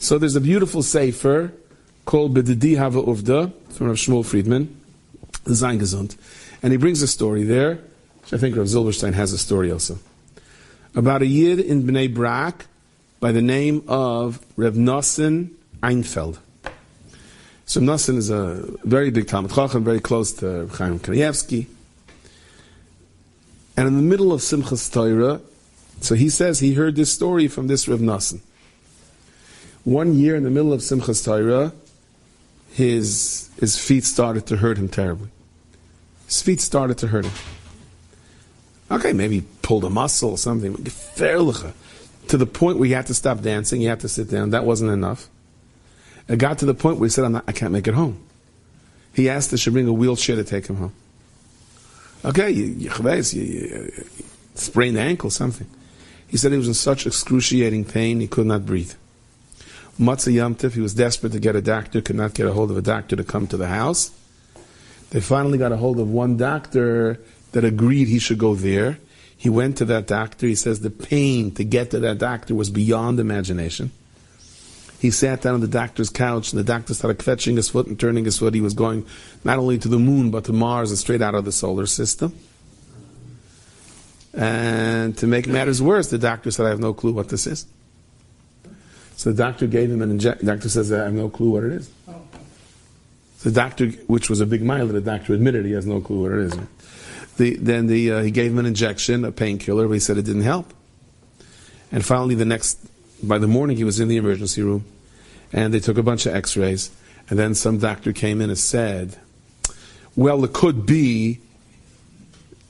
So there's a beautiful sefer called B'didi Hava Uvda from Rav Shmuel Friedman, Zayin Gesund, and he brings a story there, which I think Rav Zilberstein has a story also, about a Yid in Bnei Brak by the name of Rav Nosson Einfeld. So Nosson is a very big Talmid Chacham, very close to Chaim Kanievsky. And in the middle of Simchas Torah, so he says he heard this story from this Rav Nosson. One year in the middle of Simchas Torah, his feet started to hurt him terribly. His feet started to hurt him. Okay, maybe he pulled a muscle or something. To the point where he had to stop dancing, he had to sit down. That wasn't enough. It got to the point where he said, I can't make it home. He asked they should bring a wheelchair to take him home. Okay, you sprained the ankle, something. He said he was in such excruciating pain, he could not breathe. Matzah Yom Tov, he was desperate to get a doctor, could not get a hold of a doctor to come to the house. They finally got a hold of one doctor that agreed he should go there. He went to that doctor. He says the pain to get to that doctor was beyond imagination. He sat down on the doctor's couch, and the doctor started kvetching his foot and turning his foot. He was going not only to the moon, but to Mars and straight out of the solar system. And to make matters worse, the doctor said, I have no clue what this is. So the doctor gave him an injection. The doctor says, I have no clue what it is. So the doctor, which was a big mile, the doctor admitted he has no clue what it is. He gave him an injection, a painkiller, but he said it didn't help. And finally, by the morning, he was in the emergency room, and they took a bunch of x-rays, and then some doctor came in and said, well, it could be,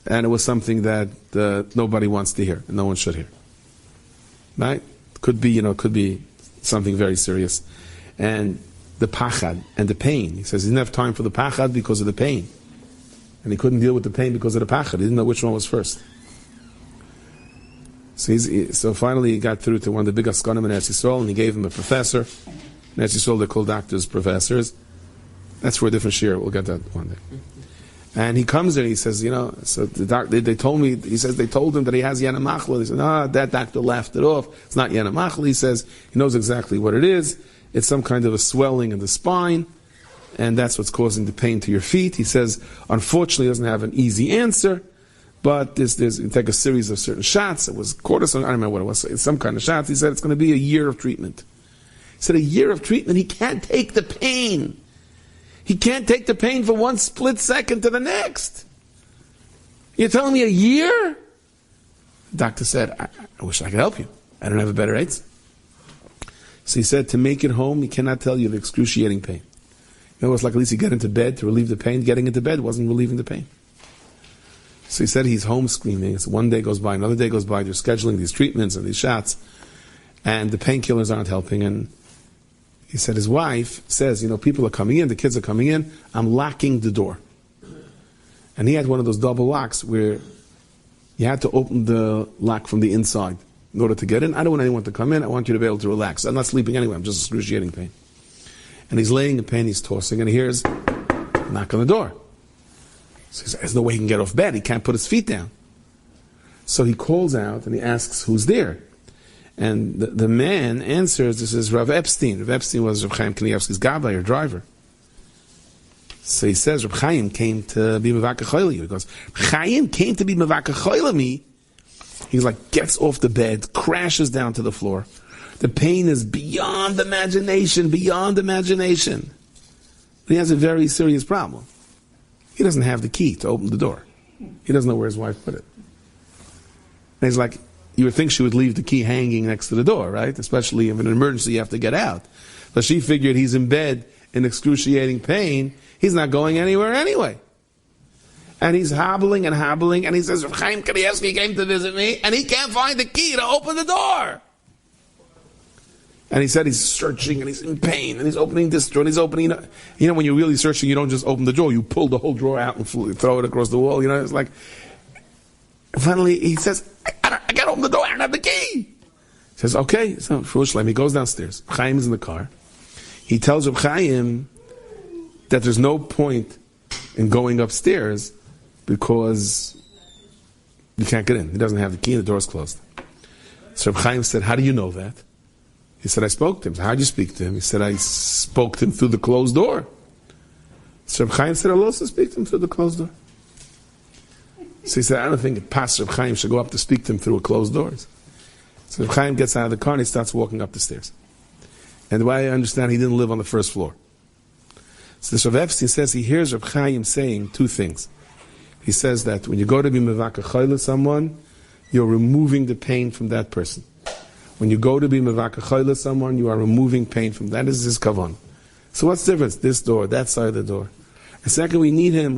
and it was something that nobody wants to hear, and no one should hear. Right? Could be something very serious. And the pachad and the pain. He says he didn't have time for the pachad because of the pain. And he couldn't deal with the pain because of the pachad. He didn't know which one was first. So finally he got through to one of the biggest skanim in Eretz Yisrael, and he gave him a professor. In Eretz Yisrael they call doctors professors. That's for a different shir. We'll get that one day. And he comes there and he says, so they told me, he says they told him that he has Yana Machla. He said, that doctor laughed it off. It's not Yana Machla. He says he knows exactly what it is. It's some kind of a swelling in the spine, and that's what's causing the pain to your feet. He says, unfortunately, he doesn't have an easy answer, but you take a series of certain shots. It was cortisone, I don't remember what it was. It's some kind of shots. He said it's going to be a year of treatment. He said a year of treatment. He can't take the pain. He can't take the pain for one split second to the next. You're telling me a year? The doctor said, I wish I could help you. I don't have a better AIDS. So he said, to make it home, he cannot tell you the excruciating pain. It was like at least he get into bed to relieve the pain. Getting into bed wasn't relieving the pain. So he said he's home screaming. So one day goes by, another day goes by. They're scheduling these treatments and these shots, and the painkillers aren't helping. And he said his wife says, people are coming in, the kids are coming in. I'm locking the door. And he had one of those double locks where you had to open the lock from the inside in order to get in. I don't want anyone to come in. I want you to be able to relax. I'm not sleeping anyway. I'm just excruciating pain. And he's laying in pain, he's tossing, and he hears a knock on the door. So he says, there's no way he can get off bed. He can't put his feet down. So he calls out and he asks who's there. And the man answers, this is Rav Epstein. Rav Epstein was Rav Chaim Kanievsky's gabbai, or driver. So he says, Rav Chaim came to be mevakach you. He goes, Chaim came to be mevakach me. He's like, gets off the bed, crashes down to the floor. The pain is beyond imagination, beyond imagination. He has a very serious problem. He doesn't have the key to open the door. He doesn't know where his wife put it. And he's like, you would think she would leave the key hanging next to the door, right? Especially if in an emergency you have to get out. But she figured he's in bed in excruciating pain. He's not going anywhere anyway. And he's hobbling, and he says, Rav Chaim Kanievsky came to visit me, and he can't find the key to open the door. And he said he's searching, and he's in pain, and he's opening this drawer, and he's opening, when you're really searching, you don't just open the drawer, you pull the whole drawer out and throw it across the wall, it's like, finally he says, I can't open the door, I don't have the key. He says, okay, so he goes downstairs. Chaim is in the car. He tells Rav Chaim that there's no point in going upstairs because you can't get in. He doesn't have the key and the door's closed. So Rav Chaim said, how do you know that? He said, I spoke to him. How'd you speak to him? He said, I spoke to him through the closed door. So Reb Chaim said, I'll also speak to him through the closed door. So he said, I don't think it past Reb Chaim should go up to speak to him through a closed doors. So Reb Chaim gets out of the car and he starts walking up the stairs. And the way I understand, he didn't live on the first floor. So the Rav Epstein says he hears Reb Chaim saying two things. He says that when you go to be mevaka chayla someone, you're removing the pain from that person. When you go to be mevaka chayla someone, you are removing pain from that. Is his kavan. So what's the difference? This door, that side of the door. And second, we need him.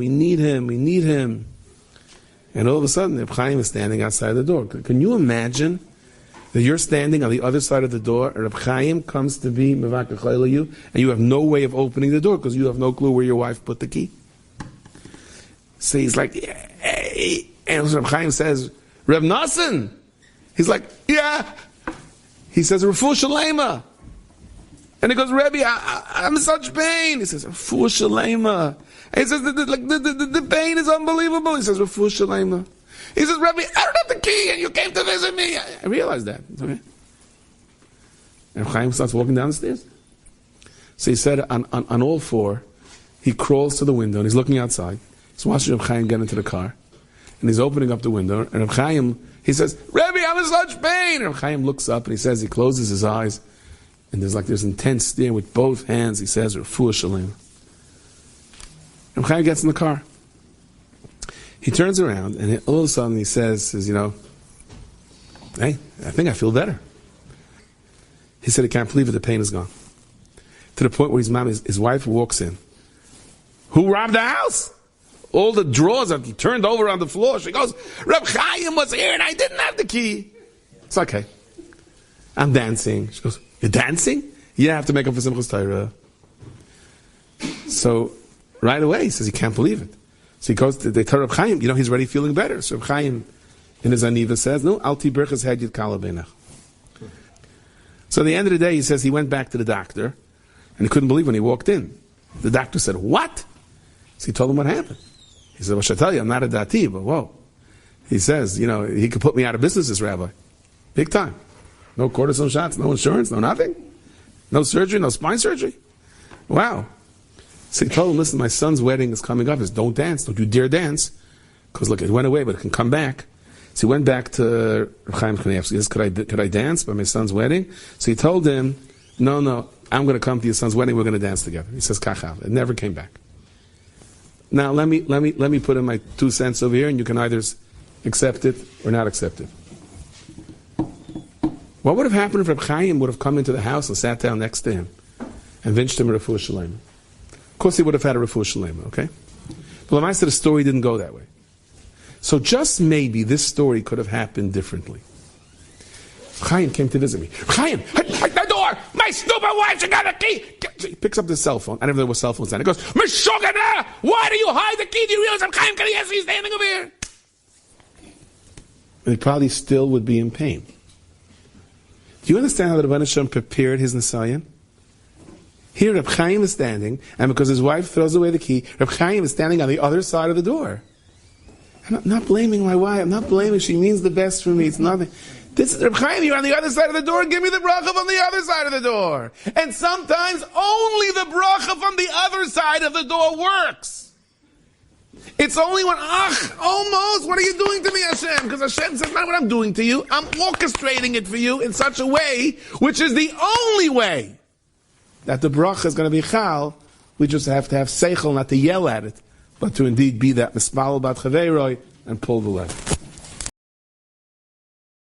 And all of a sudden, Reb Chaim is standing outside the door. Can you imagine that you're standing on the other side of the door, and Reb Chaim comes to be mevaka chayla you, and you have no way of opening the door because you have no clue where your wife put the key? So he's like, hey. And Reb Chaim says, Reb Nassan. He's like, yeah. He says, Refuah Shalema. And he goes, Rebbe, I'm in such pain. He says, Refuah Shalema. And he says, the pain is unbelievable. He says, Refuah Shalema. He says, Rebbe, I don't have the key, and you came to visit me. I realized that. Okay. And Chaim starts walking down the stairs. So he said, on all four, he crawls to the window, and he's looking outside. He's watching Reb Chaim get into the car. And he's opening up the window, and Reb Chaim, he says, Rebbe, I'm in such pain. And Reb Chaim looks up, and he says, he closes his eyes, and there's like this intense stare with both hands. He says, Refuah Shalem. Reb Chaim gets in the car. He turns around, and all of a sudden he says, you know, hey, I think I feel better. He said he can't believe it, the pain is gone. To the point where his wife walks in. Who robbed the house? All the drawers are turned over on the floor. She goes, Reb Chaim was here and I didn't have the key. It's okay. I'm dancing. She goes, you're dancing? Yeah, I have to make up for Simchas Torah. So right away he says he can't believe it. So he goes to the Torah Reb Chaim, you know, he's already feeling better. So Reb Chaim in his Aniva says, no, Al Tiberchas had Yid Kala Beinach. So at the end of the day, he says he went back to the doctor and he couldn't believe when he walked in. The doctor said, what? So he told him what happened. He said, well, shall I tell you, I'm not a dati, but whoa. He says, you know, he could put me out of business, this rabbi. Big time. No cortisone shots, no insurance, no nothing. No surgery, no spine surgery. Wow. So he told him, listen, my son's wedding is coming up. He says, don't dance, don't you dare dance. Because look, it went away, but it can come back. So he went back to Chaim Kanievsky. He says, could I dance by my son's wedding? So he told him, no, I'm going to come to your son's wedding, we're going to dance together. He says, Kachav. It never came back. Now let me put in my 2 cents over here, and you can either accept it or not accept it. What would have happened if Reb Chaim would have come into the house and sat down next to him and vinched him a Refuah Shalem? Of course he would have had a Refuah Shalem, okay? But Lamaisa, the story didn't go that way. So just maybe this story could have happened differently. Chaim came to visit me. Chaim, the door! My stupid wife, she got a key! He picks up the cell phone. I never know there were cell phones then. He goes, Meshogana! Why do you hide the key? Do you realize I'm Chaim Kanievsky standing over here? And he probably still would be in pain. Do you understand how the Rebbeinu Shem prepared his Nisayan? Here Reb Chaim is standing, and because his wife throws away the key, Reb Chaim is standing on the other side of the door. I'm not blaming my wife. I'm not blaming. She means the best for me. It's nothing. This is Reb Chaim, you're on the other side of the door, give me the bracha from the other side of the door. And sometimes only the bracha from the other side of the door works. It's only when, almost, what are you doing to me, Hashem? Because Hashem says, not what I'm doing to you, I'm orchestrating it for you in such a way, which is the only way that the bracha is going to be chal. We just have to have seichel, not to yell at it, but to indeed be that mispal bat chaveiroi and pull the lever.